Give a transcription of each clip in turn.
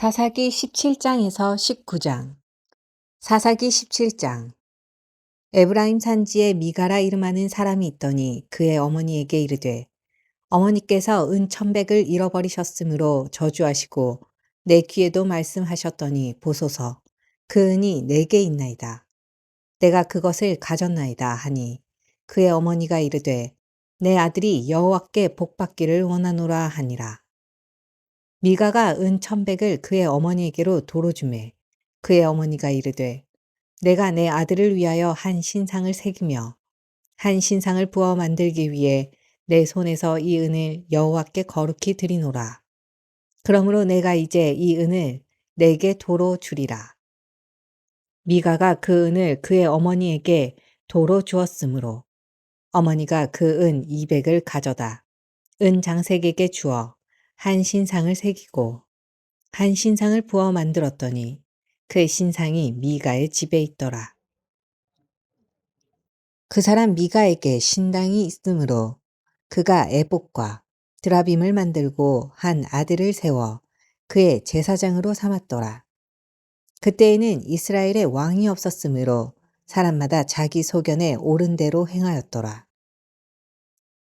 사사기 17장에서 19장. 사사기 17장. 에브라임 산지에 미가라 이름하는 사람이 있더니 그의 어머니에게 이르되, 어머니께서 은 1,100을 잃어버리셨으므로 저주하시고 내 귀에도 말씀하셨더니 보소서, 그 은이 내게 있나이다. 내가 그것을 가졌나이다 하니, 그의 어머니가 이르되, 내 아들이 여호와께 복받기를 원하노라 하니라. 미가가 은 1,100을 그의 어머니에게로 도로 주매 그의 어머니가 이르되, 내가 내 아들을 위하여 한 신상을 새기며 한 신상을 부어 만들기 위해 내 손에서 이 은을 여호와께 거룩히 드리노라. 그러므로 내가 이제 이 은을 내게 도로 주리라. 미가가 그 은을 그의 어머니에게 도로 주었으므로 어머니가 그 은 200을 가져다 은 장색에게 주어 한 신상을 새기고 한 신상을 부어 만들었더니 그 신상이 미가의 집에 있더라. 그 사람 미가에게 신당이 있으므로 그가 에봇과 드라빔을 만들고 한 아들을 세워 그의 제사장으로 삼았더라. 그때에는 이스라엘에 왕이 없었으므로 사람마다 자기 소견에 옳은 대로 행하였더라.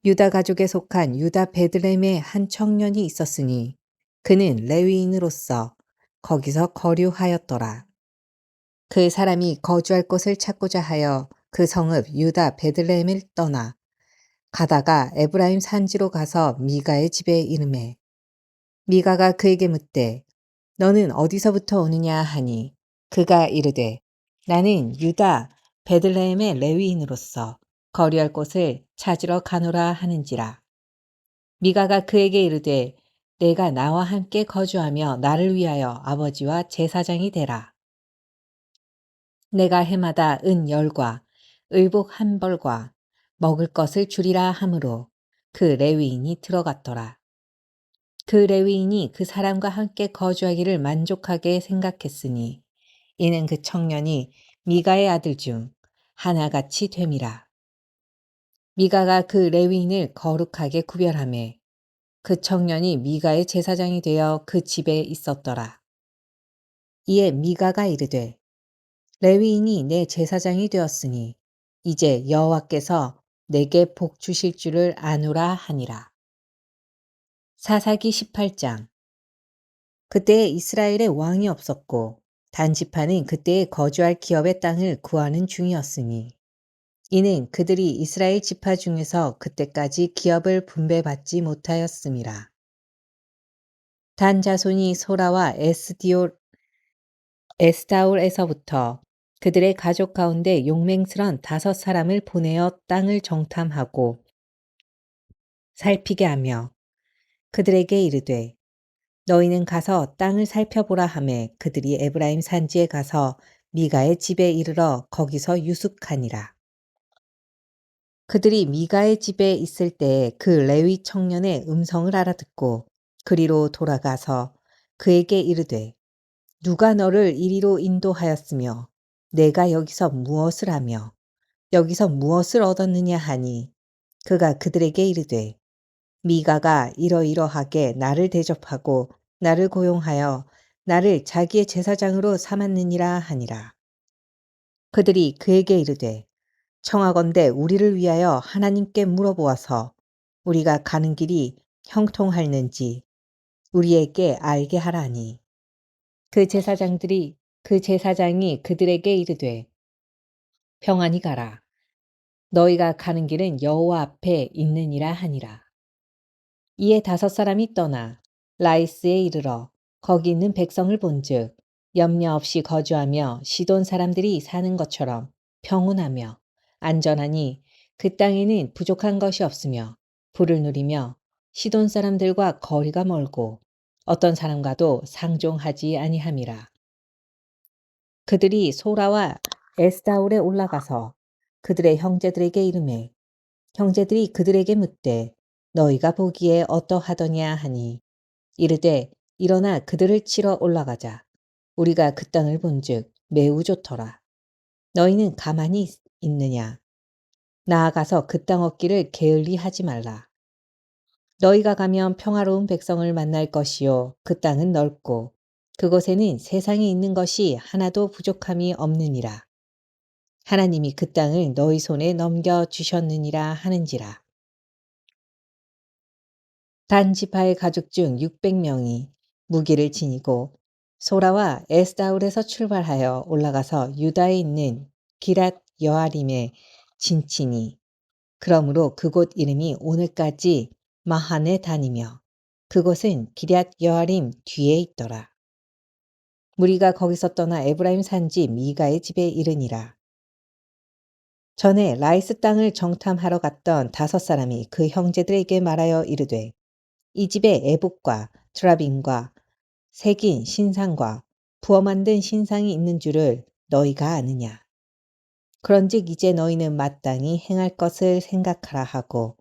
유다 가족에 속한 유다 베들레헴에 한 청년이 있었으니 그는 레위인으로서 거기서 거류하였더라. 그 사람이 거주할 곳을 찾고자 하여 그 성읍 유다 베들레헴을 떠나 가다가 에브라임 산지로 가서 미가의 집에 이르매 미가가 그에게 묻되 너는 어디서부터 오느냐 하니 그가 이르되 나는 유다 베들레헴의 레위인으로서 거류할 곳을 찾으러 가노라 하는지라. 미가가 그에게 이르되 내가 나와 함께 거주하며 나를 위하여 아버지와 제사장이 되라. 내가 해마다 은 10과 의복 1벌과 먹을 것을 주리라 하므로 그 레위인이 들어갔더라. 그 레위인이 그 사람과 함께 거주하기를 만족하게 생각했으니 이는 그 청년이 미가의 아들 중 하나같이 됨이라. 미가가 그 레위인을 거룩하게 구별하매 그 청년이 미가의 제사장이 되어 그 집에 있었더라. 이에 미가가 이르되 레위인이 내 제사장이 되었으니 이제 여호와께서 내게 복 주실 줄을 아노라 하니라. 사사기 18장. 그때에 이스라엘에 왕이 없었고 단지파는 그때에 거주할 기업의 땅을 구하는 중이었으니 이는 그들이 이스라엘 지파 중에서 그때까지 기업을 분배받지 못하였음이라. 단 자손이 소라와 에스타올에서부터 그들의 가족 가운데 용맹스런 5사람을 보내어 땅을 정탐하고 살피게 하며 그들에게 이르되 너희는 가서 땅을 살펴보라 하매 그들이 에브라임 산지에 가서 미가의 집에 이르러 거기서 유숙하니라. 그들이 미가의 집에 있을 때에 그 레위 청년의 음성을 알아듣고 그리로 돌아가서 그에게 이르되 누가 너를 이리로 인도하였으며 내가 여기서 무엇을 하며 여기서 무엇을 얻었느냐 하니 그가 그들에게 이르되 미가가 이러이러하게 나를 대접하고 나를 고용하여 나를 자기의 제사장으로 삼았느니라 하니라. 그들이 그에게 이르되 청하건대 우리를 위하여 하나님께 물어보아서 우리가 가는 길이 형통할는지 우리에게 알게 하라니. 그 제사장이 그들에게 이르되 평안히 가라. 너희가 가는 길은 여호와 앞에 있느니라 하니라. 이에 5사람이 떠나 라이스에 이르러 거기 있는 백성을 본즉 염려 없이 거주하며 시돈 사람들이 사는 것처럼 평온하며 안전하니 그 땅에는 부족한 것이 없으며 불을 누리며 시돈 사람들과 거리가 멀고 어떤 사람과도 상종하지 아니함이라. 그들이 소라와 에스다올에 올라가서 그들의 형제들에게 이르매 형제들이 그들에게 묻되 너희가 보기에 어떠하더냐 하니 이르되 일어나 그들을 치러 올라가자. 우리가 그 땅을 본즉 매우 좋더라. 너희는 가만히 있느냐? 나아가서 그 땅 얻기를 게을리 하지 말라. 너희가 가면 평화로운 백성을 만날 것이요 그 땅은 넓고 그곳에는 세상에 있는 것이 하나도 부족함이 없느니라. 하나님이 그 땅을 너희 손에 넘겨 주셨느니라 하는지라. 단 지파의 가족 중 600명이 무기를 지니고 소라와 에스다울에서 출발하여 올라가서 유다에 있는 기랏 여아림에 진치니 그러므로 그곳 이름이 오늘까지 마하네 다니며 그곳은 기럇 여아림 뒤에 있더라. 무리가 거기서 떠나 에브라임 산지 미가의 집에 이르니라. 전에 라이스 땅을 정탐하러 갔던 5사람이 그 형제들에게 말하여 이르되 이 집에 에봇과 드라빔과 새긴 신상과 부어 만든 신상이 있는 줄을 너희가 아느냐. 그런즉 이제 너희는 마땅히 행할 것을 생각하라 하고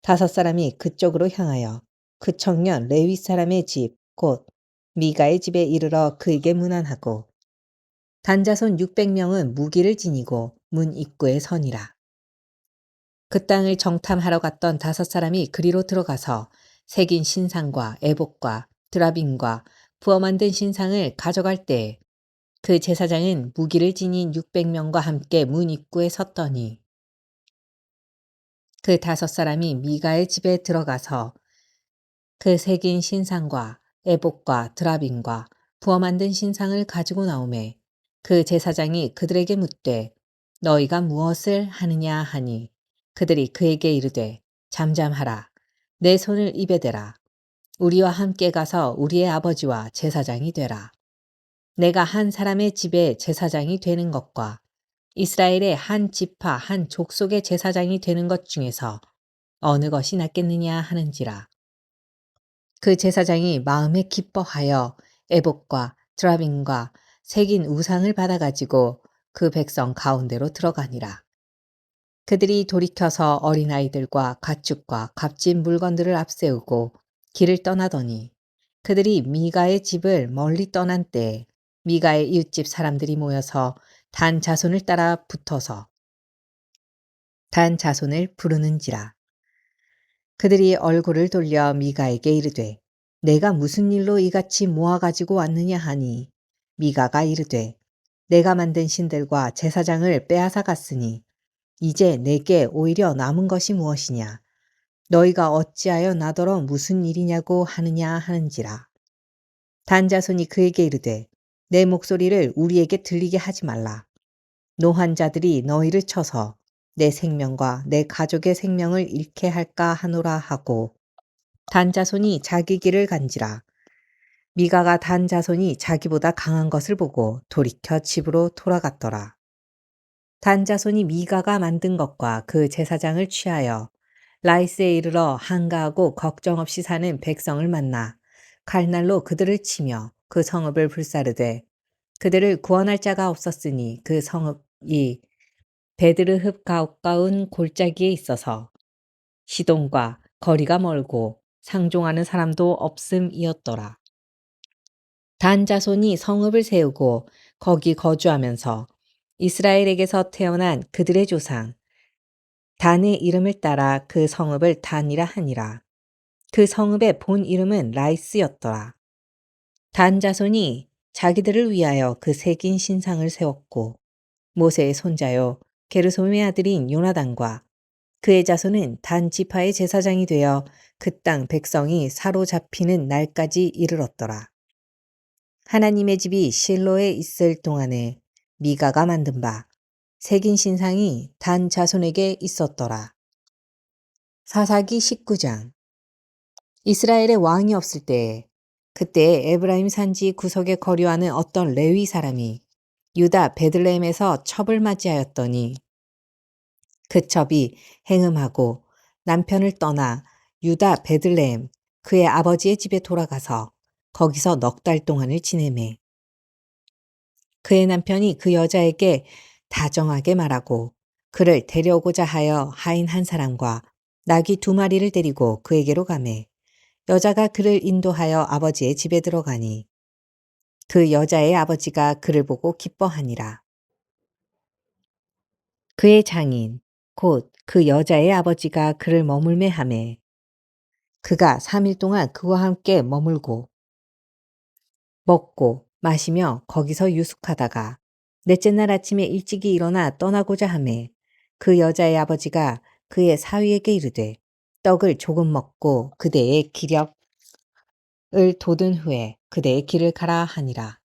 5사람이 그쪽으로 향하여 그 청년 레위 사람의 집 곧 미가의 집에 이르러 그에게 문안하고 단자손 600명은 무기를 지니고 문 입구에 서니라. 그 땅을 정탐하러 갔던 5사람이 그리로 들어가서 새긴 신상과 에봇과 드라빔과 부어 만든 신상을 가져갈 때 그 제사장은 무기를 지닌 600명과 함께 문 입구에 섰더니 그 5사람이 미가의 집에 들어가서 그 새긴 신상과 에봇과 드라빔과 부어 만든 신상을 가지고 나오매 그 제사장이 그들에게 묻되 너희가 무엇을 하느냐 하니 그들이 그에게 이르되 잠잠하라 내 손을 입에 대라 우리와 함께 가서 우리의 아버지와 제사장이 되라. 내가 한 사람의 집에 제사장이 되는 것과 이스라엘의 한 지파 한 족속의 제사장이 되는 것 중에서 어느 것이 낫겠느냐 하는지라. 그 제사장이 마음에 기뻐하여 에봇과 드라빔과 새긴 우상을 받아가지고 그 백성 가운데로 들어가니라. 그들이 돌이켜서 어린아이들과 가축과 값진 물건들을 앞세우고 길을 떠나더니 그들이 미가의 집을 멀리 떠난 때에 미가의 이웃집 사람들이 모여서 단 자손을 따라 붙어서 단 자손을 부르는지라. 그들이 얼굴을 돌려 미가에게 이르되 내가 무슨 일로 이같이 모아가지고 왔느냐 하니 미가가 이르되 내가 만든 신들과 제사장을 빼앗아 갔으니 이제 내게 오히려 남은 것이 무엇이냐 너희가 어찌하여 나더러 무슨 일이냐고 하느냐 하는지라. 단자손이 그에게 이르되 내 목소리를 우리에게 들리게 하지 말라. 노한 자들이 너희를 쳐서 내 생명과 내 가족의 생명을 잃게 할까 하노라 하고 단자손이 자기 길을 간지라. 미가가 단자손이 자기보다 강한 것을 보고 돌이켜 집으로 돌아갔더라. 단자손이 미가가 만든 것과 그 제사장을 취하여 라이스에 이르러 한가하고 걱정 없이 사는 백성을 만나 칼날로 그들을 치며 그 성읍을 불사르되 그들을 구원할 자가 없었으니 그 성읍이 베드르흡 가까운 골짜기에 있어서 시돈과 거리가 멀고 상종하는 사람도 없음이었더라. 단 자손이 성읍을 세우고 거기 거주하면서 이스라엘에게서 태어난 그들의 조상 단의 이름을 따라 그 성읍을 단이라 하니라. 그 성읍의 본 이름은 라이스였더라. 단 자손이 자기들을 위하여 그 새긴 신상을 세웠고 모세의 손자요 게르솜의 아들인 요나단과 그의 자손은 단 지파의 제사장이 되어 그 땅 백성이 사로잡히는 날까지 이르렀더라. 하나님의 집이 실로에 있을 동안에 미가가 만든 바 새긴 신상이 단 자손에게 있었더라. 사사기 19장. 이스라엘의 왕이 없을 때에 그때 에브라임 산지 구석에 거류하는 어떤 레위 사람이 유다 베들레헴에서 첩을 맞이하였더니 그 첩이 행음하고 남편을 떠나 유다 베들레헴 그의 아버지의 집에 돌아가서 거기서 넉 달 동안을 지내매 그의 남편이 그 여자에게 다정하게 말하고 그를 데려오고자 하여 하인 한 사람과 나귀 2마리를 데리고 그에게로 가매 여자가 그를 인도하여 아버지의 집에 들어가니 그 여자의 아버지가 그를 보고 기뻐하니라. 그의 장인 곧 그 여자의 아버지가 그를 머물매 하매 그가 3일 동안 그와 함께 머물고 먹고 마시며 거기서 유숙하다가 넷째 날 아침에 일찍이 일어나 떠나고자 하매 그 여자의 아버지가 그의 사위에게 이르되 떡을 조금 먹고 그대의 기력을 돋은 후에 그대의 길을 가라 하니라.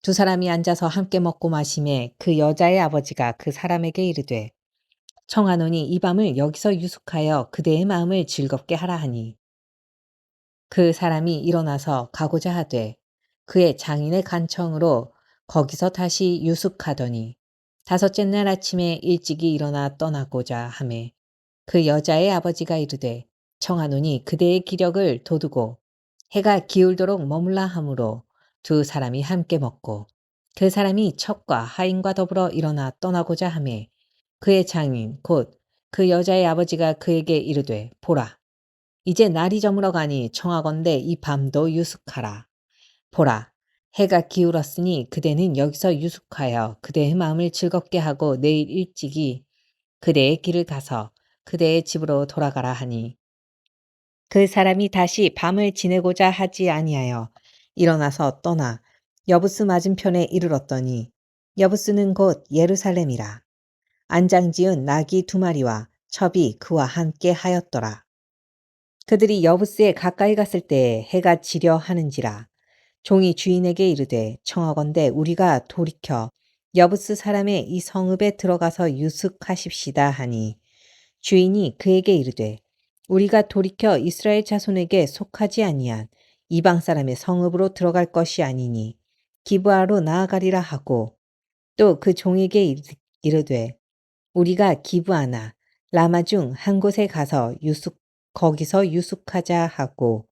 두 사람이 앉아서 함께 먹고 마시매 그 여자의 아버지가 그 사람에게 이르되 청하노니 이 밤을 여기서 유숙하여 그대의 마음을 즐겁게 하라 하니 그 사람이 일어나서 가고자 하되 그의 장인의 간청으로 거기서 다시 유숙하더니 다섯째 날 아침에 일찍이 일어나 떠나고자 하매 그 여자의 아버지가 이르되 청하노니 그대의 기력을 돋우고 해가 기울도록 머물라 하므로 두 사람이 함께 먹고 그 사람이 첩과 하인과 더불어 일어나 떠나고자 하매 그의 장인 곧 그 여자의 아버지가 그에게 이르되 보라 이제 날이 저물어 가니 청하건대 이 밤도 유숙하라. 보라, 해가 기울었으니 그대는 여기서 유숙하여 그대의 마음을 즐겁게 하고 내일 일찍이 그대의 길을 가서 그대의 집으로 돌아가라 하니 그 사람이 다시 밤을 지내고자 하지 아니하여 일어나서 떠나 여부스 맞은편에 이르렀더니 여부스는 곧 예루살렘이라. 안장지은 나귀 2마리와 첩이 그와 함께 하였더라. 그들이 여부스에 가까이 갔을 때 해가 지려 하는지라 종이 주인에게 이르되 청하건대 우리가 돌이켜 여부스 사람의 이 성읍에 들어가서 유숙하십시다 하니 주인이 그에게 이르되 우리가 돌이켜 이스라엘 자손에게 속하지 아니한 이방 사람의 성읍으로 들어갈 것이 아니니 기브아로 나아가리라 하고 또 그 종에게 이르되 우리가 기브아나 라마 중 한 곳에 가서 거기서 유숙하자 하고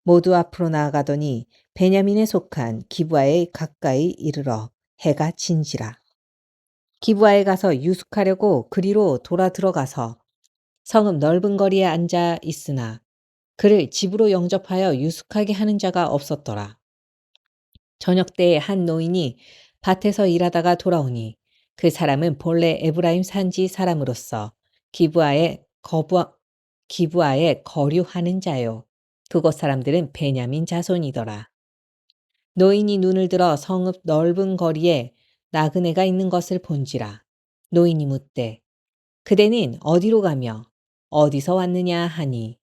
모두 앞으로 나아가더니 베냐민에 속한 기브아에 가까이 이르러 해가 진지라. 기브아에 가서 유숙하려고 그리로 돌아 들어가서 성읍 넓은 거리에 앉아 있으나 그를 집으로 영접하여 유숙하게 하는 자가 없었더라. 저녁 때에 한 노인이 밭에서 일하다가 돌아오니 그 사람은 본래 에브라임 산지 사람으로서 기브아에 거류하는 자요. 그곳 사람들은 베냐민 자손이더라. 노인이 눈을 들어 성읍 넓은 거리에 나그네가 있는 것을 본지라. 노인이 묻되 그대는 어디로 가며 어디서 왔느냐 하니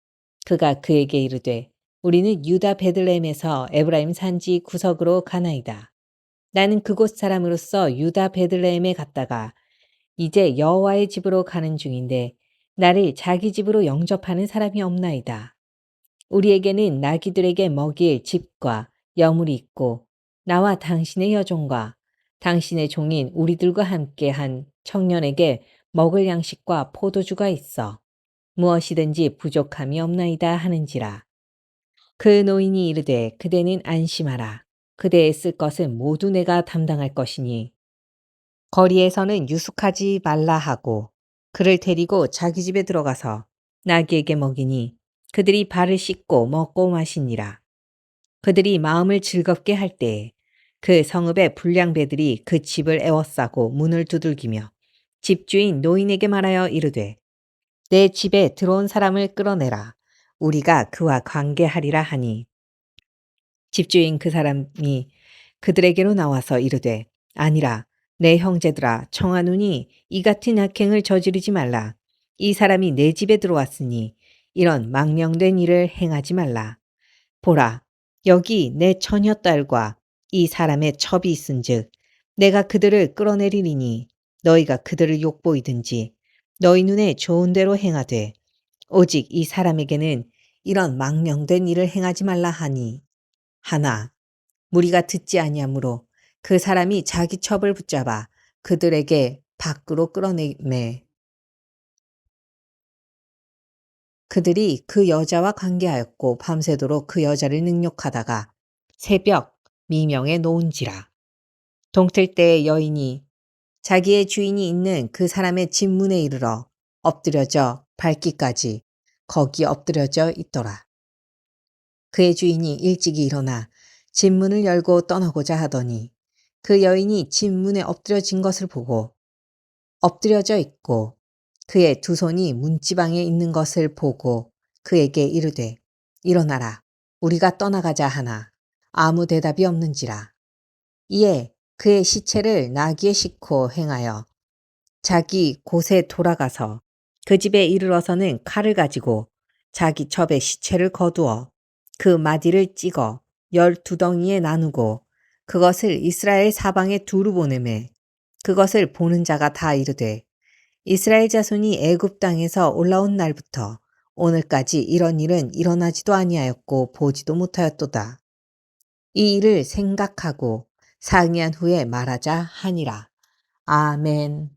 그가 그에게 이르되 우리는 유다 베들레헴에서 에브라임 산지 구석으로 가나이다. 나는 그곳 사람으로서 유다 베들레헴에 갔다가 이제 여호와의 집으로 가는 중인데 나를 자기 집으로 영접하는 사람이 없나이다. 우리에게는 나귀들에게 먹일 집과 여물이 있고 나와 당신의 여종과 당신의 종인 우리들과 함께 한 청년에게 먹을 양식과 포도주가 있어 무엇이든지 부족함이 없나이다 하는지라. 그 노인이 이르되 그대는 안심하라. 그대의 쓸 것은 모두 내가 담당할 것이니 거리에서는 유숙하지 말라 하고 그를 데리고 자기 집에 들어가서 나귀에게 먹이니 그들이 발을 씻고 먹고 마시니라. 그들이 마음을 즐겁게 할 때에 그 성읍의 불량배들이 그 집을 에워싸고 문을 두들기며 집주인 노인에게 말하여 이르되 내 집에 들어온 사람을 끌어내라. 우리가 그와 관계하리라 하니 집주인 그 사람이 그들에게로 나와서 이르되 아니라 내 형제들아 청하노니 이 같은 악행을 저지르지 말라. 이 사람이 내 집에 들어왔으니 이런 망령된 일을 행하지 말라. 보라 여기 내 처녀딸과 이 사람의 첩이 있은즉 내가 그들을 끌어내리리니 너희가 그들을 욕보이든지 너희 눈에 좋은 대로 행하되 오직 이 사람에게는 이런 망령된 일을 행하지 말라 하니 하나 무리가 듣지 아니하므로 그 사람이 자기 첩을 붙잡아 그들에게 밖으로 끌어내매 그들이 그 여자와 관계하였고 밤새도록 그 여자를 능욕하다가 새벽 미명에 놓은지라. 동틀 때에 여인이 자기의 주인이 있는 그 사람의 집 문에 이르러 엎드려져 밟기까지 거기 엎드려져 있더라. 그의 주인이 일찍이 일어나 집 문을 열고 떠나고자 하더니 그 여인이 집 문에 엎드려진 것을 보고 엎드려져 있고 그의 두 손이 문지방에 있는 것을 보고 그에게 이르되 일어나라 우리가 떠나가자 하나 아무 대답이 없는지라. 이에 그의 시체를 나귀에 싣고 행하여 자기 곳에 돌아가서 그 집에 이르러서는 칼을 가지고 자기 첩의 시체를 거두어 그 마디를 찍어 12덩이에 나누고 그것을 이스라엘 사방에 두루 보내매 그것을 보는 자가 다 이르되 이스라엘 자손이 애굽 땅에서 올라온 날부터 오늘까지 이런 일은 일어나지도 아니하였고 보지도 못하였도다. 이 일을 생각하고 상의한 후에 말하자 하니라. 아멘.